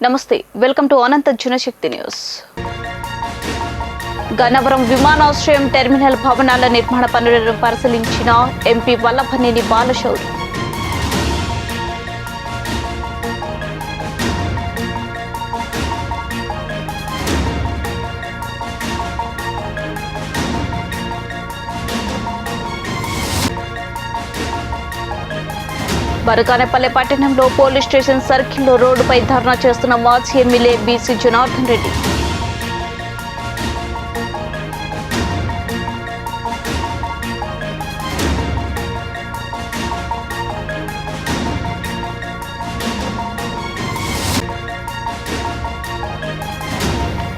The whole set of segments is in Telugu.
నమస్తే welcome to Anantha Janashakti news. Gannavaram విమానాశ్రయం టెర్మినల్ భవనాల నిర్మాణ పనులను పరిశీలించిన ఎంపీ వల్లభనేని బాలశౌరి. బరకానేపల్లె పట్టణంలో పోలీస్ స్టేషన్ సర్కిల్లో రోడ్డుపై ధర్నా చేస్తున్న మాజీ ఎమ్మెల్యే బీసీ జనార్దన్ రెడ్డి.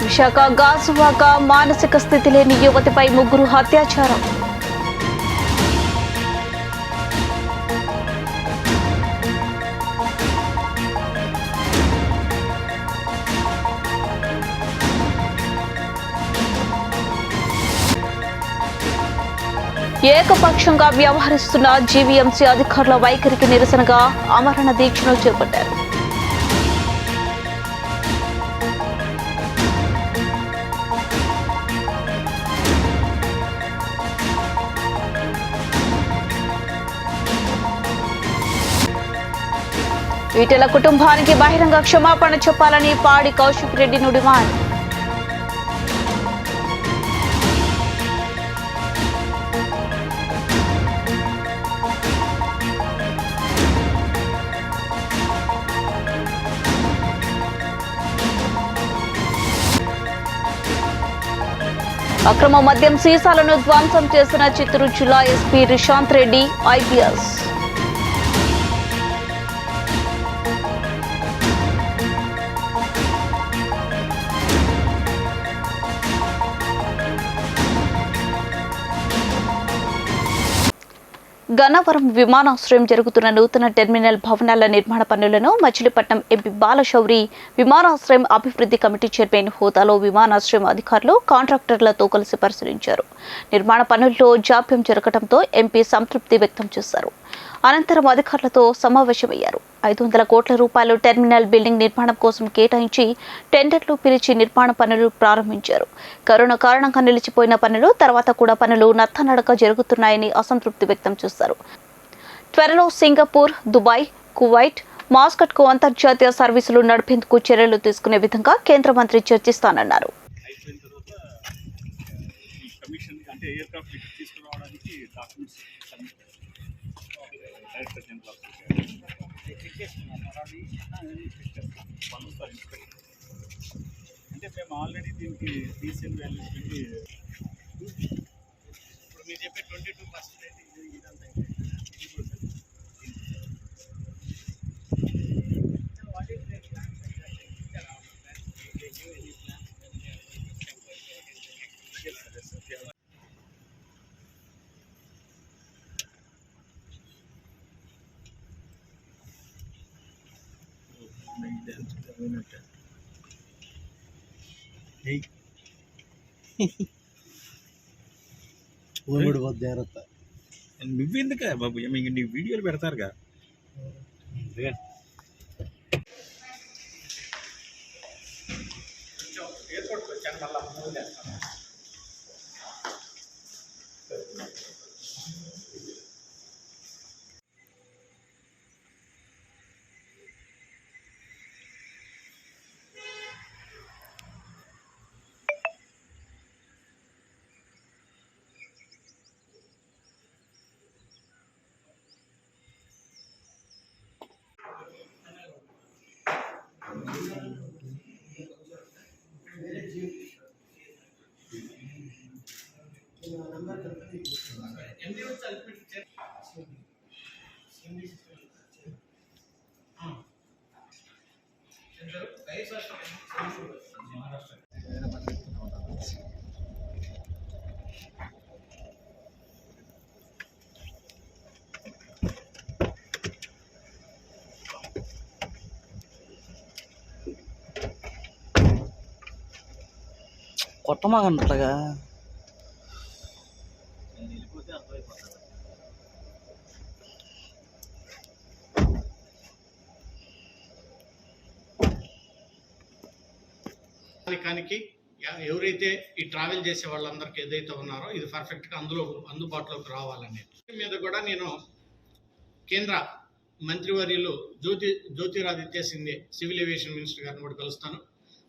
విశాఖ గాజువాక మానసిక స్థితి లేని యువతిపై ముగ్గురు అత్యాచారం. ఏకపక్షంగా వ్యవహరిస్తున్న జీవీఎంసీ అధికారుల వైఖరికి నిరసనగా ఆమరణ దీక్షను చేపట్టారు. ఈటెల కుటుంబానికి బహిరంగ క్షమాపణ చెప్పాలని పాడి కౌశిక్ రెడ్డి డిమాండ్. అక్రమ మద్యం సీసాలను ధ్వంసం చేసిన చిత్తూరు జిల్లా ఎస్పీ రిషాంత్ రెడ్డి ఐపీఎస్. గన్నవరం విమానాశ్రయం జరుగుతున్న నూతన టెర్మినల్ భవనాల నిర్మాణ పనులను మచిలీపట్నం ఎంపీ బాలశౌరి విమానాశ్రయం అభివృద్ధి కమిటీ చైర్మన్ హోదాలో విమానాశ్రయం అధికారులు కాంట్రాక్టర్లతో కలిసి పరిశీలించారు. నిర్మాణ పనుల్లో జాప్యం జరగడంతో ఎంపీ సంతృప్తి వ్యక్తం చేశారు. అనంతరం అధికారులతో సమావేశమయ్యారు. 500 కోట్ల రూపాయలు టెర్మినల్ బిల్డింగ్ నిర్మాణం కోసం కేటాయించి టెండర్లు పిలిచి నిర్మాణ పనులు ప్రారంభించారు. కరోనా కారణంగా నిలిచిపోయిన పనులు తర్వాత కూడా పనులు నత్తనడక జరుగుతున్నాయని అసంతృప్తి వ్యక్తం చేశారు. త్వరలో సింగపూర్, దుబాయ్, కువైట్, మాస్కట్కు అంతర్జాతీయ సర్వీసులు నడిపేందుకు చర్యలు తీసుకునే విధంగా కేంద్ర మంత్రి చర్చిస్తానన్నారు. అంటే మేము ఆల్రెడీ దీనికి రీసేల్ వాల్యూస్ ఇప్పుడు మీరు చెప్పే 22% ఇదంతా జాగ్రత్త నువ్వెందుక బాబు నీ వీడియోలు పెడతారుగా. ఎయిర్పోర్ట్కి వచ్చాను మళ్ళీ కొట్టమాగన్నట్లుగా దానికి ఎవరైతే ఈ ట్రావెల్ చేసే వాళ్ళందరికీ ఏదైతే ఉన్నారో ఇది పర్ఫెక్ట్గా అందుబాటులోకి రావాలనేది మీద కూడా నేను కేంద్ర మంత్రివర్యులు Jyotiraditya Scindia civil aviation minister గారిని కూడా కలుస్తాను.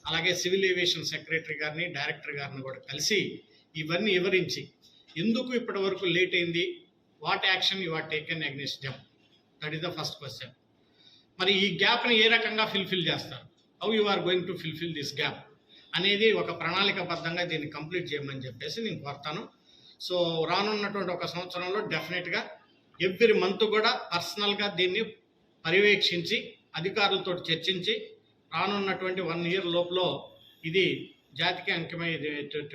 అలాగే సివిల్ ఏవియేషన్ సెక్రటరీ గారిని, డైరెక్టర్ గారిని కూడా కలిసి ఇవన్నీ వివరించి ఎందుకు ఇప్పటి వరకు లేట్ అయింది, what action you are taken against them, that is the first question. మరి ఈ గ్యాప్ని ఏ రకంగా ఫిల్ఫిల్ చేస్తారు, how you are going to fulfil this gap అనేది ఒక ప్రణాళికబద్ధంగా దీన్ని కంప్లీట్ చేయమని చెప్పేసి నేను కోరుతాను. సో రానున్నటువంటి ఒక సంవత్సరంలో డెఫినెట్గా ఎవ్రీ మంత్ కూడా పర్సనల్గా దీన్ని పర్యవేక్షించి అధికారులతో చర్చించి రానున్నటువంటి 1 year లోపల ఇది జాతికి అంకితమయ్యే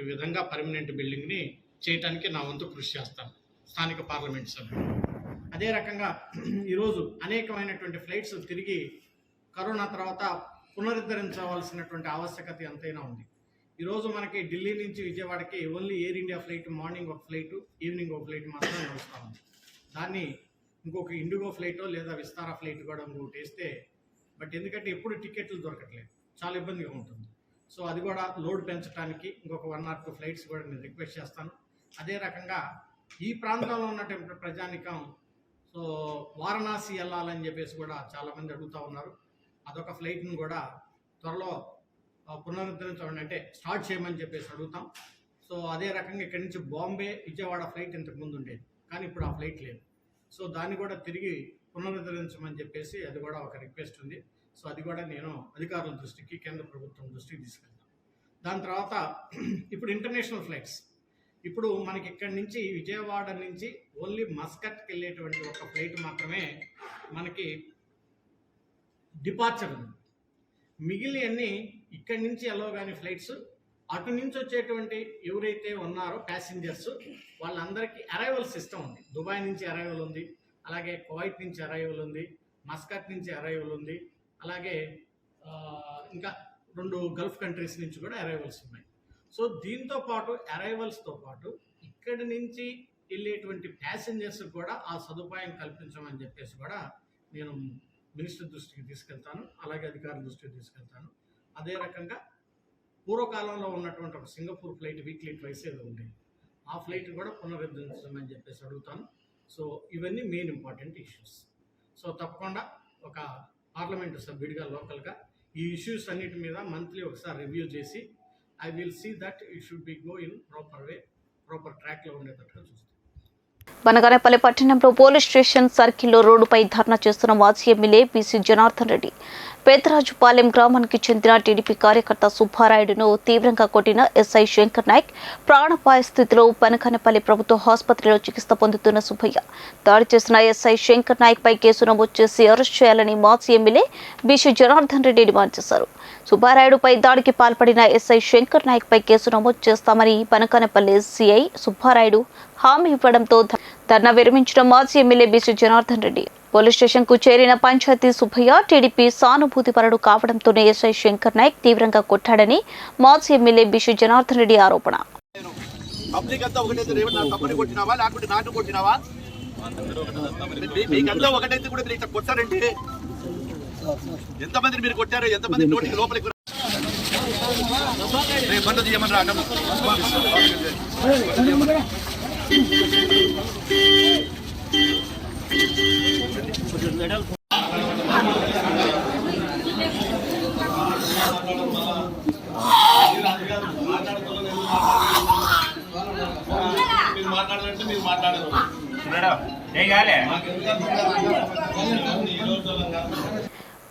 విధంగా పర్మనెంట్ బిల్డింగ్ని చేయడానికి నా వంతు కృషి చేస్తాను స్థానిక పార్లమెంట్ సభ్యులు. అదే రకంగా ఈరోజు అనేకమైనటువంటి ఫ్లైట్స్ తిరిగి కరోనా తర్వాత పునరుద్ధరించవలసినటువంటి ఆవశ్యకత ఎంతైనా ఉంది. ఈరోజు మనకి ఢిల్లీ నుంచి విజయవాడకి only air India flight morning ఒక ఫ్లైట్, ఈవినింగ్ ఒక ఫ్లైట్ మాత్రమే నడుస్తూ ఉంది. దాన్ని ఇంకొక ఇండిగో ఫ్లైటో లేదా విస్తారా ఫ్లైట్ కూడా ఇంకొకటి వేస్తే, బట్ ఎందుకంటే ఎప్పుడు టికెట్లు దొరకట్లేదు, చాలా ఇబ్బందిగా ఉంటుంది. సో అది కూడా లోడ్ పెంచడానికి ఇంకొక 1 or 2 ఫ్లైట్స్ కూడా నేను రిక్వెస్ట్ చేస్తాను. అదే రకంగా ఈ ప్రాంతంలో ఉన్నటువంటి ప్రజానికం సో వారణాసి వెళ్ళాలని చెప్పేసి కూడా చాలామంది అడుగుతూ ఉన్నారు. అదొక ఫ్లైట్ను కూడా త్వరలో పునరుద్ధరించమని అంటే స్టార్ట్ చేయమని చెప్పేసి అడుగుతాం. సో అదే రకంగా ఇక్కడి నుంచి బాంబే విజయవాడ ఫ్లైట్ ఇంతకుముందు ఉండేది, కానీ ఇప్పుడు ఆ ఫ్లైట్ లేదు. సో దాన్ని కూడా తిరిగి పునరుద్ధరించమని చెప్పేసి అది కూడా ఒక రిక్వెస్ట్ ఉంది. సో అది కూడా నేను అధికారుల దృష్టికి, కేంద్ర ప్రభుత్వం దృష్టికి తీసుకెళ్తాను. దాని తర్వాత ఇప్పుడు ఇంటర్నేషనల్ ఫ్లైట్స్, ఇప్పుడు మనకి ఇక్కడి నుంచి విజయవాడ నుంచి ఓన్లీ మస్కట్కి వెళ్ళేటువంటి ఒక ఫ్లైట్ మాత్రమే మనకి డిపార్చర్ ఉంది. మిగిలినవన్నీ ఇక్కడి నుంచి ఎల్లో కానీ ఫ్లైట్స్ అటు నుంచి వచ్చేటువంటి ఎవరైతే ఉన్నారో ప్యాసింజర్స్ వాళ్ళందరికీ అరైవల్ సిస్టమ్ ఉంది. దుబాయ్ నుంచి అరైవల్ ఉంది, అలాగే కువైట్ నుంచి అరైవల్ ఉంది, మస్కట్ నుంచి అరైవల్ ఉంది, అలాగే ఇంకా 2 గల్ఫ్ కంట్రీస్ నుంచి కూడా అరైవల్స్ ఉన్నాయి. సో దీంతో పాటు అరైవల్స్తో పాటు ఇక్కడి నుంచి వెళ్ళేటువంటి ప్యాసింజర్స్ కూడా ఆ సదుపాయం కల్పించమని చెప్పేసి కూడా నేను మినిస్టర్ దృష్టికి తీసుకెళ్తాను, అలాగే అధికారుల దృష్టికి తీసుకెళ్తాను. అదే రకంగా పూర్వకాలంలో ఉన్నటువంటి ఒక సింగపూర్ ఫ్లైట్ వీక్లీ ట్వైస్ ఏదో ఉండేది, ఆ ఫ్లైట్ కూడా పునరుద్ధరించమని చెప్పేసి అడుగుతాను. సో ఇవన్నీ మెయిన్ ఇంపార్టెంట్ ఇష్యూస్. సో తప్పకుండా ఒక పార్లమెంటు సభ్యుడిగా లోకల్గా ఈ ఇష్యూస్ అన్నిటి మీద మంత్లీ ఒకసారి రివ్యూ చేసి I will see that it should be go in proper way, proper ట్రాక్లో ఉండేటట్టుగా చూస్తాను. బనగానపల్లి పట్టణంలో పోలీస్ స్టేషన్ సర్కిల్లో రోడ్డుపై ధర్నా చేస్తున్న మాజీ ఎమ్మెల్యే బీసీ జనార్దన్ రెడ్డి పేదరాజుపాలెం గ్రామానికి చెందిన టీడీపీ కార్యకర్త సుబ్బారాయుడును తీవ్రంగా కొట్టిన ఎస్ఐ శంకర్ నాయక్ ప్రాణాపాయ స్థితిలో బనగానపల్లి ప్రభుత్వ ఆసుపత్రిలో చికిత్స పొందుతున్న సుబ్బయ్య దాడి చేసిన ఎస్ఐ శంకర్ నాయక్ పై కేసు నమోదు చేసి అరెస్ట్ చేయాలని మాజీ MLA BC Janardhan Reddy demand చేశారు. సుబ్బారాయుడుపై దాడికి పాల్పడిన ఎస్ఐ శంకర్ నాయక్ పై కేసు నమోదు చేస్తామని బనగానపల్లి సిఐ సుబ్బారాయుడు హామీ ఇవ్వడంతో ధర్నా విరమించిన మాజీ MLA BC Janardhan Reddy police station కు చేరిన పంచాయతీ సుబ్బయ్య టీడీపీ సానుభూతిపరుడు కావడంతోనే ఎస్ఐ శంకర్ నాయక్ తీవ్రంగా కొట్టాడని మాజీ ఎమ్మెల్యే బీసీ జనార్దన్ రెడ్డి ఆరోపణ. ఎంతమంది మీరు కొట్టారు, ఎంతమంది నోటికి లోపలికి బంద్ చేయమని మాట్లాడాలంటే మీరు మాట్లాడరు.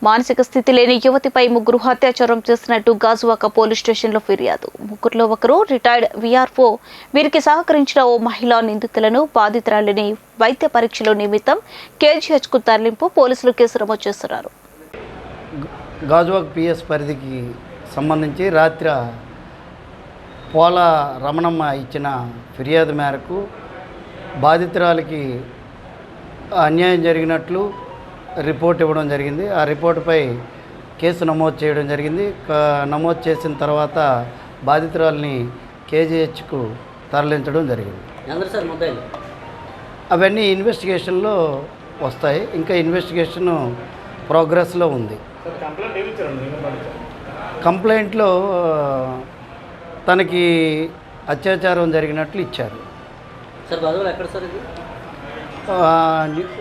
మానసిక స్థితి లేని యువతిపై 3 అత్యాచారం చేసినట్టు గాజువాక పోలీస్ స్టేషన్లో ఫిర్యాదు. 3లో ఒకరు రిటైర్డ్ వీఆర్ఓ. వీరికి సహకరించిన ఓ మహిళా నిందితులను బాధితురాలిని వైద్య పరీక్షల నిమిత్తం కేజీహెచ్కు తరలింపు పోలీసులు కేసు నమోదు చేస్తున్నారు. గాజువాక పిఎస్ పరిధికి సంబంధించి రాత్రి పోల రమణమ్మ ఇచ్చిన ఫిర్యాదు మేరకు బాధితురాలికి అన్యాయం జరిగినట్లు రిపోర్ట్ ఇవ్వడం జరిగింది. ఆ రిపోర్టుపై కేసు నమోదు చేయడం జరిగింది. నమోదు చేసిన తర్వాత బాధితురాలిని కేజీహెచ్కు తరలించడం జరిగింది. అవన్నీ ఇన్వెస్టిగేషన్లో వస్తాయి. ఇంకా ఇన్వెస్టిగేషన్ ప్రోగ్రెస్లో ఉంది. కంప్లైంట్లో తనకి అత్యాచారం జరిగినట్లు ఇచ్చారు. సార్ గోదావరి ఎక్కడ సార్ ఇది?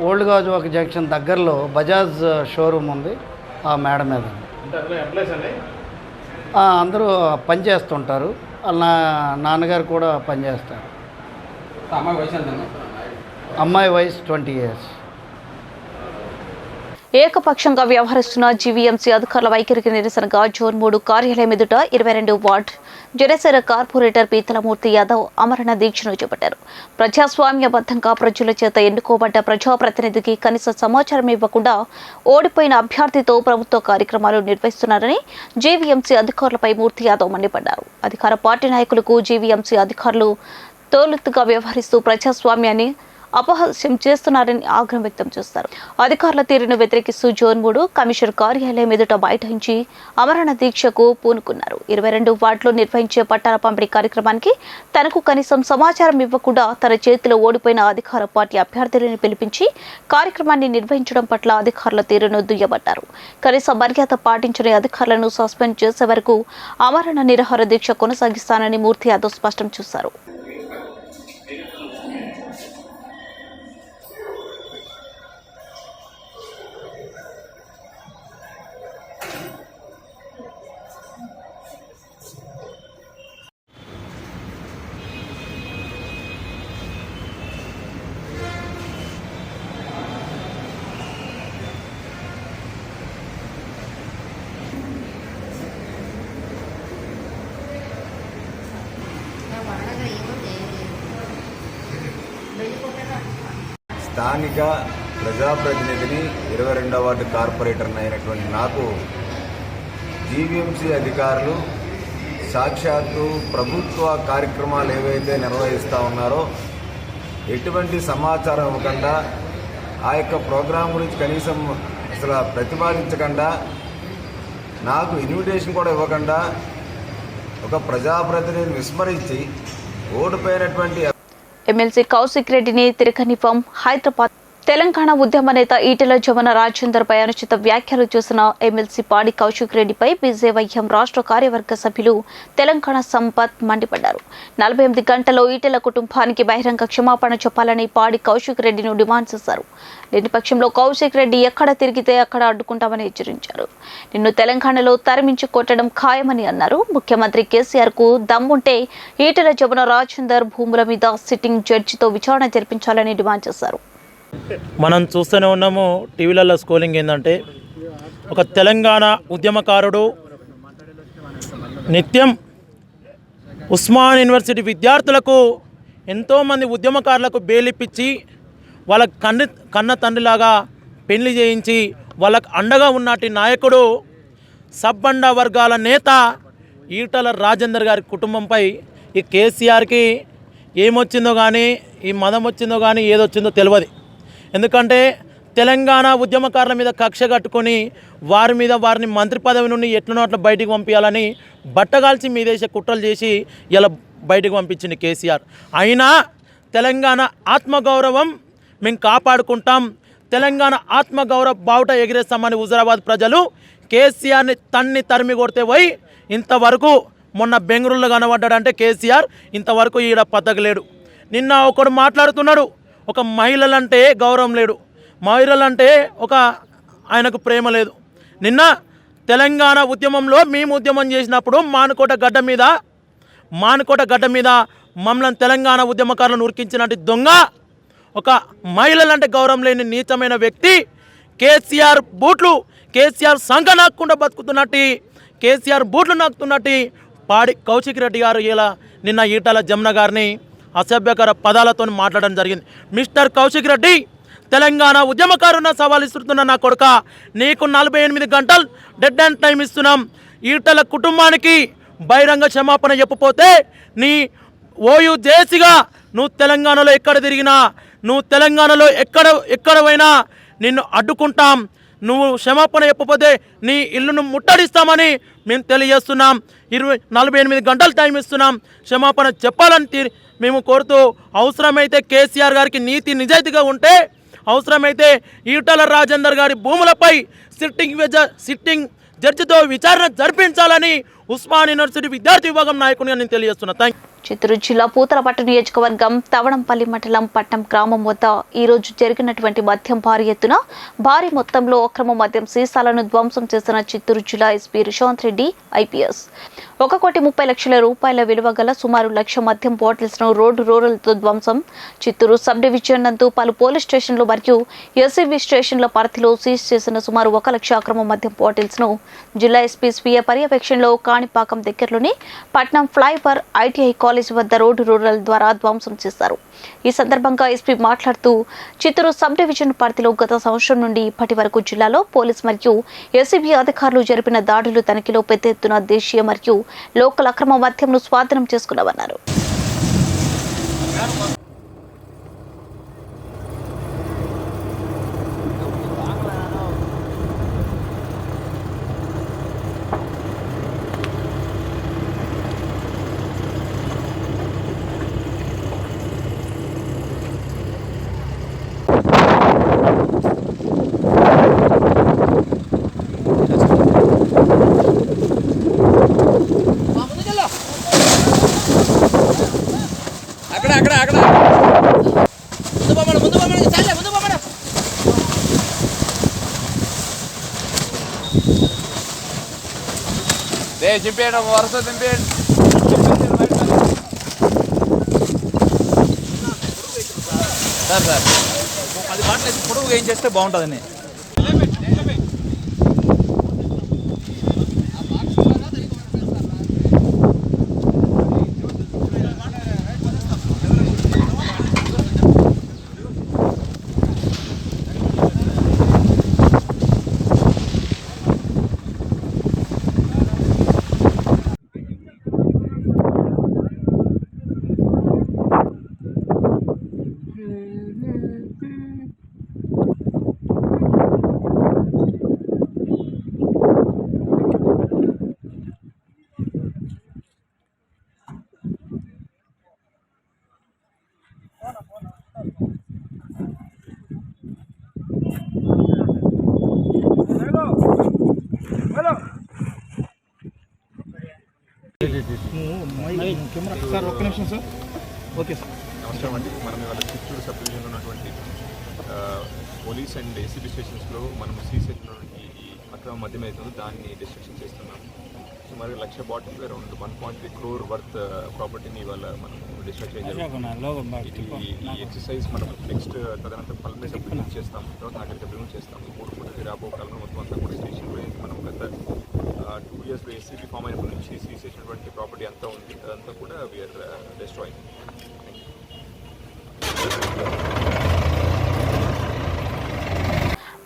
ఓల్డ్ గాజువాక జంక్షన్ దగ్గరలో బజాజ్ షోరూమ్ ఉంది, ఆ మేడ మీద. అందరూ పనిచేస్తుంటారు. వాళ్ళ నాన్నగారు కూడా పనిచేస్తారు. అమ్మాయి వయసు 20 years. ఏకపక్షంగా వ్యవహరిస్తున్న జీవీఎంసీ అధికారుల వైఖరికి నిరసనగా జోన్ 3 కార్యాలయం ఎదుట 22 వార్డ్ జనసేన కార్పొరేటర్ పీతలమూర్తి యాదవ్ ఆమరణ దీక్షను చేపట్టారు. ప్రజాస్వామ్యబద్ధంగా ప్రజల చేత ఎన్నుకోబడ్డ ప్రజాప్రతినిధికి కనీస సమాచారం ఇవ్వకుండా ఓడిపోయిన అభ్యర్థితో ప్రభుత్వ కార్యక్రమాలు నిర్వహిస్తున్నారని జీవీఎంసీ అధికారులపై మూర్తి యాదవ్ మండిపడ్డారు. అధికార పార్టీ నాయకులకు జీవీఎంసీ అధికారులు తోలెత్తుగా వ్యవహరిస్తూ ప్రజాస్వామ్యాన్ని అపహాస్యం చేస్తున్నారని ఆగ్రహం వ్యక్తం చేస్తారు. అధికారుల తీరును వ్యతిరేకిస్తూ జోన్ 3 కమిషనర్ కార్యాలయం ఎదుట బైఠాయించి ఆమరణ దీక్షకు పూనుకున్నారు. 22 వార్డులో నిర్వహించే పట్టాల పంపిణీ కార్యక్రమానికి తనకు కనీసం సమాచారం ఇవ్వకుండా తన చేతిలో ఓడిపోయిన అధికార పార్టీ అభ్యర్థులను పిలిపించి కార్యక్రమాన్ని నిర్వహించడం పట్ల అధికారుల తీరును దుయ్యబట్టారు. కనీస మర్యాద పాటించని అధికారులను సస్పెండ్ చేసే వరకు ఆమరణ నిరాహార దీక్ష కొనసాగిస్తానని మూర్తి యాదవ్ స్పష్టం చేశారు. స్థానిక ప్రజాప్రతినిధిని 22వ వార్డు కార్పొరేటర్ని అయినటువంటి నాకు జీవీఎంసీ అధికారులు సాక్షాత్తు ప్రభుత్వ కార్యక్రమాలు ఏవైతే నిర్వహిస్తూ ఉన్నారో ఎటువంటి సమాచారం ఇవ్వకుండా ఆ యొక్క ప్రోగ్రాం గురించి కనీసం అసలు ప్రతిపాదించకుండా నాకు ఇన్విటేషన్ కూడా ఇవ్వకుండా ఒక ప్రజాప్రతినిధిని విస్మరించి ఓడిపోయినటువంటి ఎమ్మెల్సీ కౌశిక్ రెడ్డిని తిరగనివ్వం. హైదరాబాద్ తెలంగాణ ఉద్యమ నేత ఈటెల జవన రాజేందర్ పై అనుచిత వ్యాఖ్యలు చేసిన ఎమ్మెల్సీ పాడి కౌశిక్ రెడ్డిపై బీజేవైఎం రాష్ట్ర కార్యవర్గ సభ్యులు తెలంగాణ సంపత్ మండిపడ్డారు. 48 గంటల్లో ఈటెల కుటుంబానికి బహిరంగ క్షమాపణ చెప్పాలని పాడి కౌశిక్ రెడ్డిని డిమాండ్ చేశారు. లేని పక్షంలో కౌశిక్ రెడ్డి ఎక్కడ తిరిగితే అక్కడ అడ్డుకుంటామని హెచ్చరించారు. నిన్ను తెలంగాణలో తరిమించి కొట్టడం ఖాయమని అన్నారు. ముఖ్యమంత్రి కేసీఆర్ కు దమ్ముంటే ఈటెల జవన రాజేందర్ భూముల మీద సిట్టింగ్ జడ్జితో విచారణ జరిపించాలని డిమాండ్ చేశారు. మనం చూస్తూనే ఉన్నాము టీవీలలో స్కోలింగ్ ఏంటంటే ఒక తెలంగాణ ఉద్యమకారుడు నిత్యం ఉస్మాన్ యూనివర్సిటీ విద్యార్థులకు ఎంతోమంది ఉద్యమకారులకు బెయిలిప్పించి వాళ్ళ కన్న తండ్రిలాగా పెళ్లి చేయించి వాళ్ళకు అండగా ఉన్నటి నాయకుడు సబ్బండ వర్గాల నేత ఈటల రాజేందర్ గారి కుటుంబంపై ఈ కేసీఆర్కి ఏమొచ్చిందో కానీ ఈ మదం వచ్చిందో కానీ ఏదొచ్చిందో తెలియదు. ఎందుకంటే తెలంగాణ ఉద్యమకారుల మీద కక్ష కట్టుకొని వారిని మంత్రి పదవి నుండి ఎట్లనో అట్లా బయటికి పంపించాలని బట్టగాల్చి మీదేసే కుట్రలు చేసి ఇలా బయటకు పంపించింది కేసీఆర్. అయినా తెలంగాణ ఆత్మగౌరవం మేము కాపాడుకుంటాం, తెలంగాణ ఆత్మగౌరవ బావుట ఎగిరేస్తామని హుజరాబాద్ ప్రజలు కేసీఆర్ని తరిమి కొడితే పోయి ఇంతవరకు మొన్న బెంగళూరులో కనబడ్డాడంటే కేసీఆర్ ఇంతవరకు ఈడ పద్దగలేడు. నిన్న ఒకడు మాట్లాడుతున్నాడు, ఒక మహిళలంటే గౌరవం లేడు, మహిళలంటే ఒక ఆయనకు ప్రేమ లేదు. నిన్న తెలంగాణ ఉద్యమంలో మేము ఉద్యమం చేసినప్పుడు మానుకోట గడ్డ మీద మమ్మల్ని తెలంగాణ ఉద్యమకారులను ఉరికించినట్టు దొంగ ఒక మహిళలంటే గౌరవం లేని నీచమైన వ్యక్తి కేసీఆర్ సంఘ నాకుండా బతుకుతున్నట్టు కేసీఆర్ బూట్లు నాకుతున్నట్టు పాడి కౌశిక్ రెడ్డి గారు ఇలా నిన్న ఈటల జమున గారిని అసభ్యకర పదాలతో మాట్లాడడం జరిగింది. మిస్టర్ కౌశిక్ రెడ్డి, తెలంగాణ ఉద్యమకారున్న సవాల్ ఇస్తున్న నా కొడుక, నీకు 48 గంటలు డెడ్ అండ్ టైం ఇస్తున్నాం. ఈటల కుటుంబానికి బహిరంగ క్షమాపణ చెప్పపోతే నీ ఓయూ జేసీగా నువ్వు తెలంగాణలో ఎక్కడ తిరిగినా, నువ్వు తెలంగాణలో ఎక్కడ పోయినా నిన్ను అడ్డుకుంటాం. నువ్వు క్షమాపణ చెప్పకపోతే నీ ఇల్లును ముట్టడిస్తామని మేము తెలియజేస్తున్నాం. 48 గంటలు టైం ఇస్తున్నాం, క్షమాపణ చెప్పాలని మేము కోరుతూ, అవసరమైతే కేసీఆర్ గారికి నీతి నిజాయితీగా ఉంటే అవసరమైతే ఈటల రాజేందర్ గారి భూములపై సిట్టింగ్ జడ్జితో విచారణ జరిపించాలని ఉస్మాన్ యూనివర్సిటీ విద్యార్థి విభాగం నాయకునిగా నేను తెలియజేస్తున్నా. Thank you. చిత్తూరు జిల్లా పూతలపట్టు నియోజకవర్గం తవడంపల్లి మండలం పట్నం గ్రామం వద్ద ఈరోజు జరిగినటువంటి మద్యం భారీ మొత్తంలో అక్రమ మద్యం సీసాలను ధ్వంసం చేసిన చిత్తూరు జిల్లా ఎస్పీ రిషాంత్ రెడ్డి ఐపీఎస్ 1,30,00,000 రూపాయల విలువ గల సుమారు 1,00,000 మద్యం బాటిల్స్ ను రోడ్డు రోలర్లతో ధ్వంసం. చిత్తూరు సబ్ డివిజన్ నందు పలు పోలీస్ స్టేషన్లు మరియు ఎస్సీబీ స్టేషన్ల పరిధిలో సీజ్ చేసిన సుమారు 1,00,000 అక్రమ మద్యం బాటిల్స్ ను జిల్లా ఎస్పీ స్వీయ పర్యవేక్షణలో కాణిపాకం దగ్గరలోని పట్నం ఫ్లైఓవర్ ఐటీఐ కాలేజ్ వద్ద రోడ్డు రోలర్ల ద్వారా ధ్వంసం చేశారు. ఈ సందర్భంగా ఎస్పీ మాట్లాడుతూ చిత్తూరు సబ్ డివిజన్ పరిధిలో గత సంవత్సరం నుండి ఇప్పటి వరకు జిల్లాలో పోలీస్ మరియు ఎస్సీబీ అధికారులు జరిపిన దాడులు తనిఖీలో పెద్ద ఎత్తున దేశీయ మరియు లోకల్ అక్రమ మద్యంను స్వాధీనం చేసుకున్నామన్నారు. దింపేయడం వరుస దింపేయండి. సార్ 10 బాటలు వేసి పొడవుగా ఏం చేస్తే బాగుంటుందని. సార్ ఒక్క నిమిషం సార్. Okay sir. నమస్కారం అండి. మనం ఇవాళ చిత్తూరు సబ్ డివిజన్లో ఉన్నటువంటి పోలీస్ అండ్ ఏసీబీ స్టేషన్స్లో మనం సీజ్ చేసినటువంటి ఈ అక్రమ మద్యం అవుతుందో దాన్ని డిస్ట్రక్షన్ చేస్తున్నాం. సుమారు 1,00,000 బాటిల్ అరౌండ్ 1.3 crore వర్త్ ప్రాపర్టీని ఇవాళ మనం డిస్ట్రక్ట్ చేయగలుగుతాం. ఈ ఎక్సర్సైజ్ మనం నెక్స్ట్ తదనంతరం పల్మేస్ అప్లిమెంట్ చేస్తాం, తర్వాత నాగరిక అప్లిమెంట్ చేస్తాం. 3 పూటకి రాబో కాలంలో మొత్తం అంతా కూడా స్టేషన్లో మనం గత 2 yearsలో ఏసీబీ ఫామ్ అయినప్పటి నుంచి సీజ్ చేసినటువంటి ప్రాపర్టీ అంతా ఉంది, అదంతా కూడా వీఆర్ డిస్ట్రాయింగ్.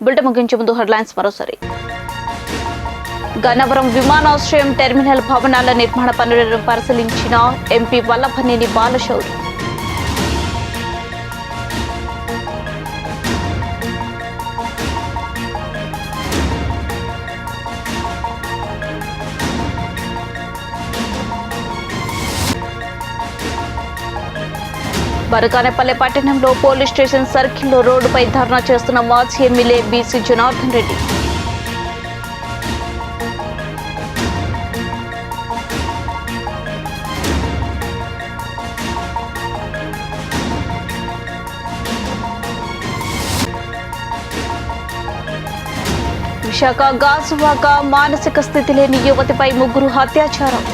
బులెటిన్ ముగించే ముందు హెడ్లైన్స్ మరోసారి. గన్నవరం విమానాశ్రయం టెర్మినల్ భవనాల నిర్మాణ పనులను పరిశీలించిన ఎంపీ వల్లభనేని బాలశౌరి. బరకానేపల్లి పట్టణంలో పోలీస్ స్టేషన్ సర్కిల్లో రోడ్డుపై ధర్నా చేస్తున్న మాజీ ఎమ్మెల్యే బీసీ జనార్దన్ రెడ్డి. విశాఖ గాజువాక మానసిక స్థితి లేని యువతిపై 3 అత్యాచారం.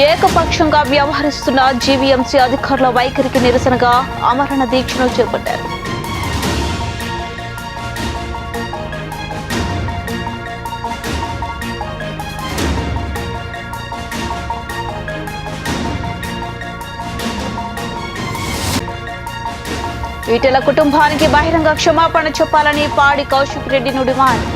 ఏకపక్షంగా వ్యవహరిస్తున్న జీవీఎంసీ అధికారుల వైఖరికి నిరసనగా ఆమరణ దీక్షను చేపట్టారు. ఈటెల కుటుంబానికి బహిరంగ క్షమాపణ చెప్పాలని పాడి కౌశిక్ రెడ్డి డిమాండ్.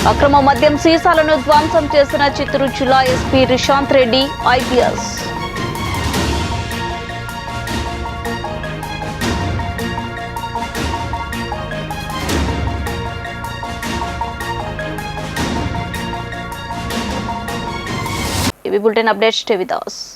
అక్రమ మద్యం సీసాలను ధ్వంసం చేసిన చిత్తూరు జిల్లా ఎస్పీ రిషాంత్ రెడ్డి ఐపీఎస్. ఇవి bulletin updates. Stay with us.